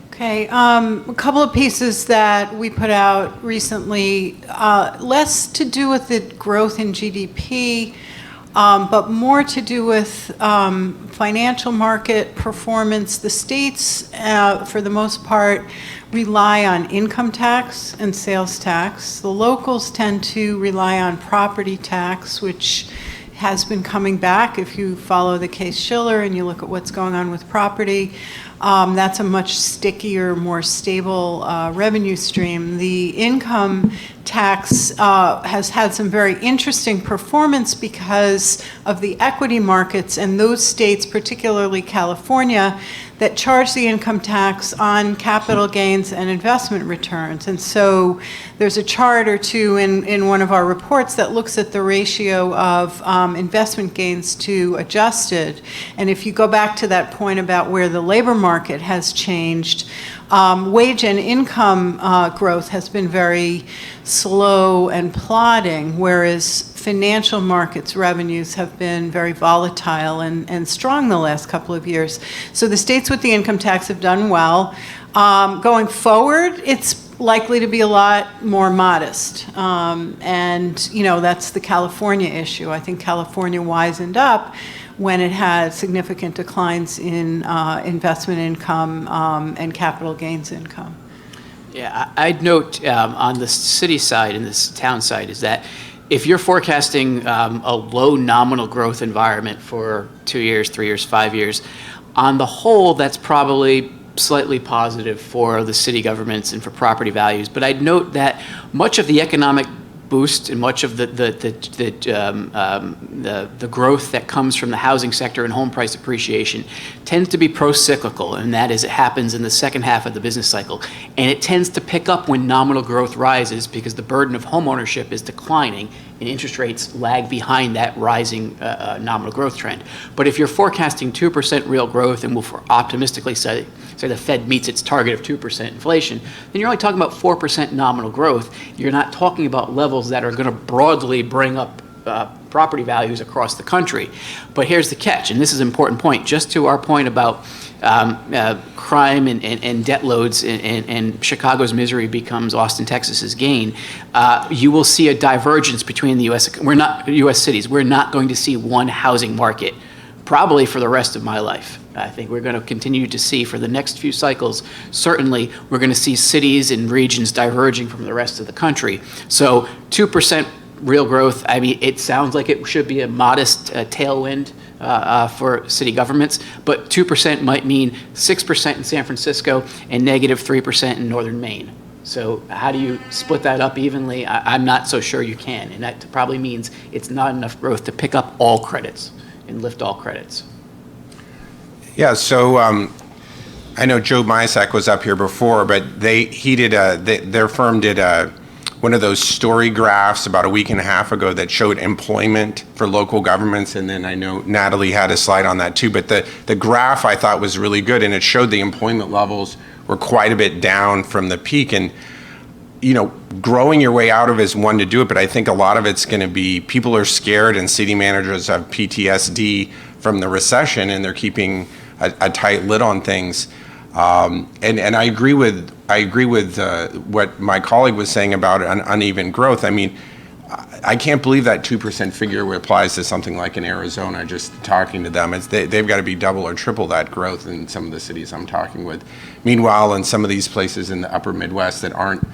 Okay, a couple of pieces that we put out recently, less to do with the growth in GDP, but more to do with financial market performance. The states, for the most part, rely on income tax and sales tax. The locals tend to rely on property tax, which has been coming back. If you follow the case Schiller and you look at what's going on with property, that's a much stickier, more stable revenue stream. The income tax has had some very interesting performance because of the equity markets, and those states, particularly California, that charge the income tax on capital gains and investment returns. And so there's a chart or two in one of our reports that looks at the ratio of investment gains to adjusted. And if you go back to that point about where the labor market has changed, wage and income growth has been very slow and plodding, whereas financial markets revenues have been very volatile and strong the last couple of years. So the states with the income tax have done well. Going forward, it's likely to be a lot more modest. And, you know, that's the California issue. I think California wisened up when it had significant declines in investment income and capital gains income. Yeah, I'd note on the city side and this town side is that if you're forecasting a low nominal growth environment for 2 years, 3 years, 5 years, on the whole, that's probably slightly positive for the city governments and for property values. But I'd note that much of the economic boost and much of the growth that comes from the housing sector and home price appreciation tends to be pro-cyclical, and that is it happens in the second half of the business cycle. And it tends to pick up when nominal growth rises because the burden of home ownership is declining and interest rates lag behind that rising nominal growth trend. But if you're forecasting 2% real growth and we'll optimistically say the Fed meets its target of 2% inflation, then you're only talking about 4% nominal growth. You're not talking about levels that are going to broadly bring up property values across the country. But here's the catch, and this is an important point, just to our point about crime and debt loads and Chicago's misery becomes Austin, Texas's gain. You will see a divergence between the U.S. cities. We're not going to see one housing market probably for the rest of my life. I think we're going to continue to see for the next few cycles, certainly we're going to see cities and regions diverging from the rest of the country. So 2% real growth, I mean, it sounds like it should be a modest tailwind for city governments, but 2% might mean 6% in San Francisco and negative 3% in northern Maine. So how do you split that up evenly? I'm not so sure you can, and that probably means it's not enough growth to pick up all credits and lift all credits. Yeah, so I know Joe Mysak was up here before, but their firm did one of those story graphs about a week and a half ago that showed employment for local governments, and then I know Natalie had a slide on that too, but the graph I thought was really good, and it showed the employment levels were quite a bit down from the peak, and you know, growing your way out of it is one to do it, but I think a lot of it's going to be people are scared and city managers have PTSD from the recession, and they're keeping a tight lid on things. And I agree with what my colleague was saying about uneven growth. I mean, I can't believe that 2% figure applies to something like in Arizona. Just talking to them, they've got to be double or triple that growth in some of the cities I'm talking with. Meanwhile, in some of these places in the upper Midwest that aren't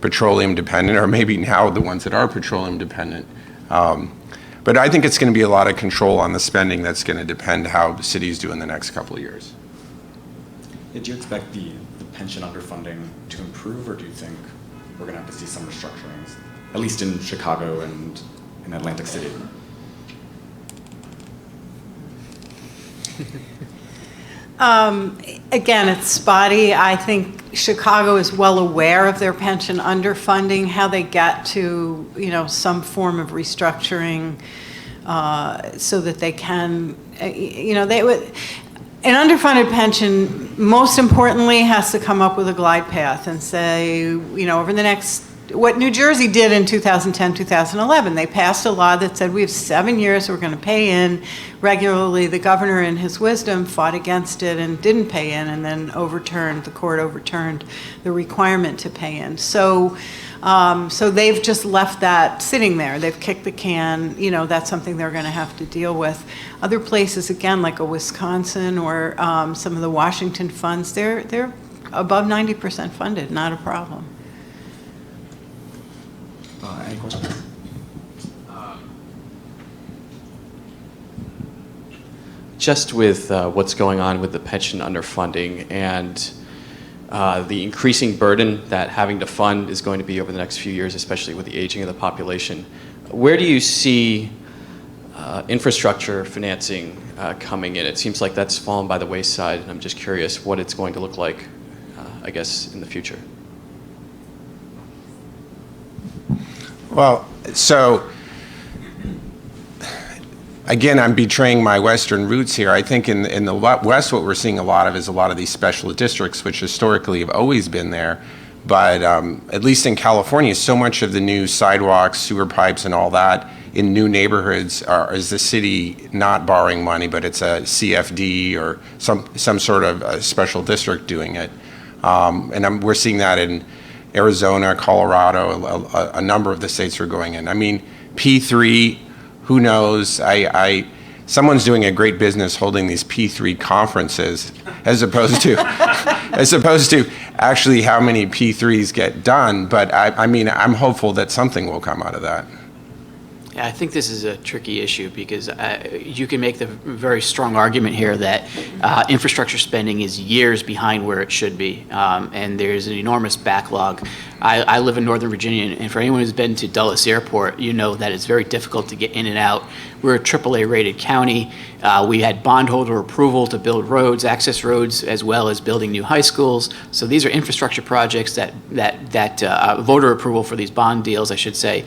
petroleum dependent, or maybe now the ones that are petroleum dependent. But I think it's going to be a lot of control on the spending that's going to depend how the cities do in the next couple of years. Do you expect the pension underfunding to improve, or do you think we're going to have to see some restructurings, at least in Chicago and in Atlantic City? Again, it's spotty. I think Chicago is well aware of their pension underfunding. How they get to, you know, some form of restructuring so that they can, you know, they would. An underfunded pension, most importantly, has to come up with a glide path and say, you know, over the next, what New Jersey did in 2010, 2011, they passed a law that said we have 7 years, we're going to pay in regularly. The governor, in his wisdom, fought against it and didn't pay in, and then the court overturned the requirement to pay in. So they've just left that sitting there. They've kicked the can. You know, that's something they're going to have to deal with. Other places, again, like a Wisconsin or some of the Washington funds, they're above 90% funded, not a problem. Any questions? Just with what's going on with the pension underfunding and the increasing burden that having to fund is going to be over the next few years, especially with the aging of the population, where do you see infrastructure financing coming in. It seems like that's fallen by the wayside, and I'm just curious what it's going to look like, I guess, in the future. Well, so again, I'm betraying my Western roots here. I think in the West, what we're seeing a lot of is a lot of these special districts, which historically have always been there. But at least in California, so much of the new sidewalks, sewer pipes, and all that in new neighborhoods is the city not borrowing money, but it's a CFD or some sort of a special district doing it. And we're seeing that in Arizona, Colorado, a number of the states are going in. I mean, P3, who knows? Someone's doing a great business holding these P3 conferences as opposed to actually how many P3s get done. But I mean, I'm hopeful that something will come out of that. Yeah, I think this is a tricky issue because you can make the very strong argument here that infrastructure spending is years behind where it should be, and there's an enormous backlog. I live in Northern Virginia, and for anyone who's been to Dulles Airport, you know that it's very difficult to get in and out. We're a AAA rated county. We had bondholder approval to build roads, access roads, as well as building new high schools. So these are infrastructure projects that voter approval for these bond deals, I should say.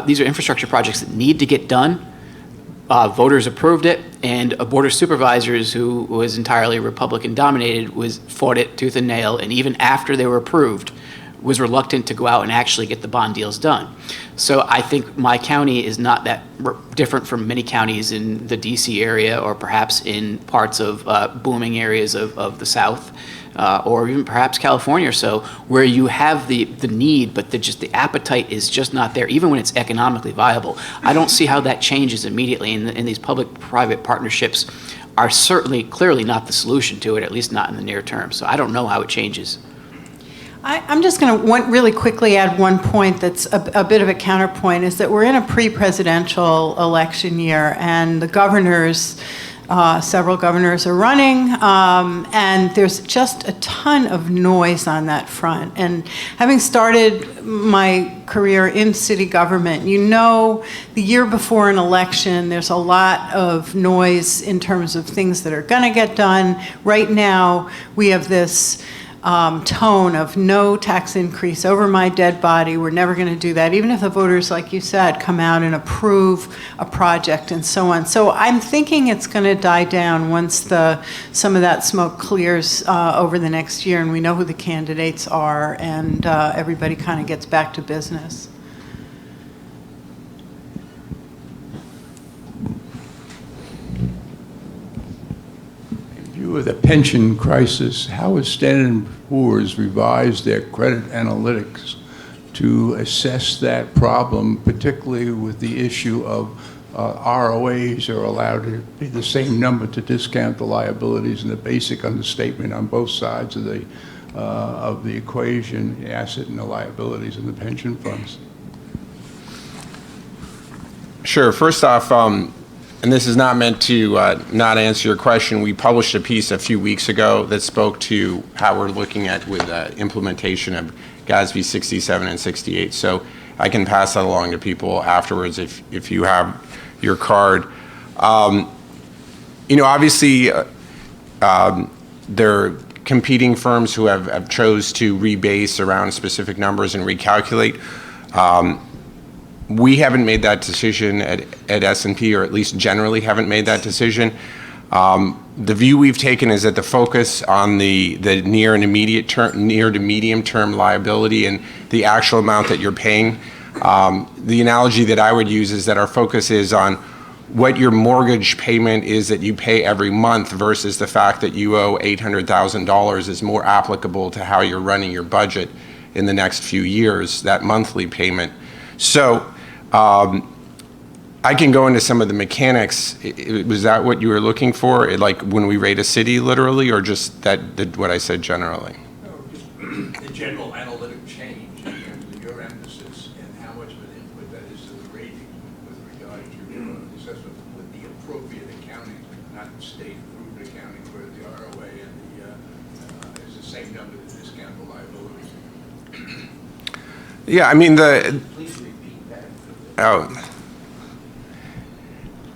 These are infrastructure projects that need to get done. Voters approved it, and a board of supervisors who was entirely Republican dominated fought it tooth and nail, and even after they were approved, was reluctant to go out and actually get the bond deals done. So I think my county is not that different from many counties in the DC area or perhaps in parts of booming areas of the South or even perhaps California or so, where you have the need, but the appetite is just not there, even when it's economically viable. I don't see how that changes immediately, and these public-private partnerships are certainly clearly not the solution to it, at least not in the near term. So I don't know how it changes. I'm just going to really quickly add one point that's a bit of a counterpoint, is that we're in a pre-presidential election year, and the governors, several governors are running, and there's just a ton of noise on that front. And having started my career in city government, you know, the year before an election, there's a lot of noise in terms of things that are going to get done. Right now, we have this tone of no tax increase over my dead body. We're never going to do that, even if the voters, like you said, come out and approve a project and so on. So I'm thinking it's going to die down once some of that smoke clears over the next year, and we know who the candidates are, and everybody kind of gets back to business. With the pension crisis, how has Standard & Poor's revised their credit analytics to assess that problem, particularly with the issue of ROAs are allowed to be the same number to discount the liabilities, and the basic understatement on both sides of the equation, the asset and the liabilities in the pension funds? Sure. First off, and this is not meant to not answer your question. We published a piece a few weeks ago that spoke to how we're looking at with implementation of GASB 67 and 68. So I can pass that along to people afterwards if you have your card. You know, obviously, there are competing firms who have chose to rebase around specific numbers and recalculate. We haven't made that decision at S&P, or at least generally haven't made that decision. The view we've taken is that the focus on the near to medium term liability and the actual amount that you're paying. The analogy that I would use is that our focus is on what your mortgage payment is that you pay every month versus the fact that you owe $800,000 is more applicable to how you're running your budget in the next few years, that monthly payment. So I can go into some of the mechanics. Was that what you were looking for? Like when we rate a city literally, or just what I said generally? No, just the general analytic change in terms of your emphasis and how much of an input that is to the rating with regard to assessment with the appropriate accounting, not state-approved accounting, where the ROA and is the same number to discount the liabilities. Yeah, I mean Please repeat that. Oh.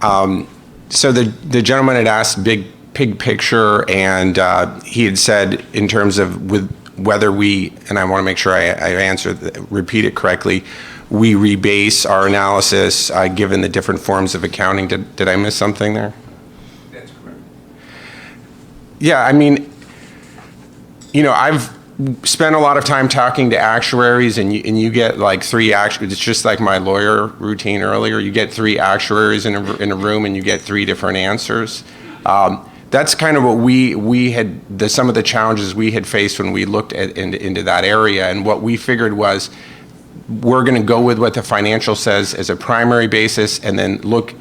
So the gentleman had asked big picture, and he had said in terms of with whether we, and I want to make sure I repeat it correctly, we rebase our analysis given the different forms of accounting. Did I miss something there? That's correct. Yeah, I mean, you know, I've spent a lot of time talking to actuaries, and you get like three actuaries. It's just like my lawyer routine earlier. You get three actuaries in a room, and you get three different answers. That's kind of what we had, some of the challenges we had faced when we looked into that area. And what we figured was, we're going to go with what the financial says as a primary basis, and then look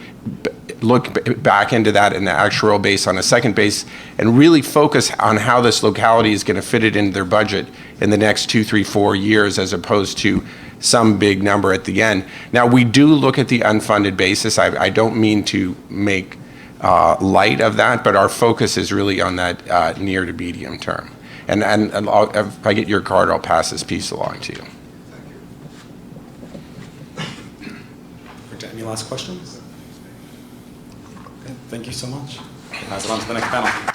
back into that in the actuarial base on a second base, and really focus on how this locality is going to fit it into their budget in the next 2, 3, 4 years, as opposed to some big number at the end. Now, we do look at the unfunded basis. I don't mean to make light of that, but our focus is really on that near to medium term. And if I get your card, I'll pass this piece along to you. Any last questions? Okay, thank you so much. Pass it on to the next panel.